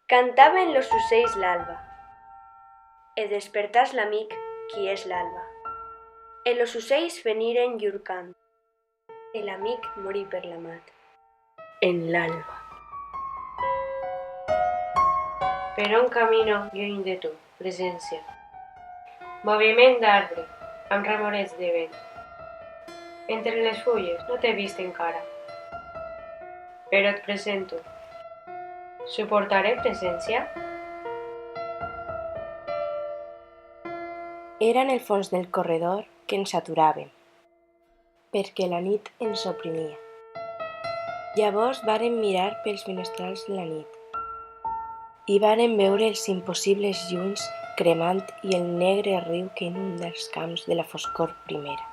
Cantaven los ocells l'alba, e despertàs l'amic qui és l'alba. E los ocells veniren llur cant, e l'amic morí per l'amat, en l'alba. Per on camino lluny de tu, presència? Moviment d'arbre, amb remorets de vent. Entre les fulles no t'he vist encara, però et presento. Suportaré presència? Era en el fons del corredor que ens aturàvem, perquè la nit ens oprimia. Llavors vàrem mirar pels finestrals la nit i vàrem veure els impossibles llums cremant i el negre riu que inunda els camps de la foscor primera.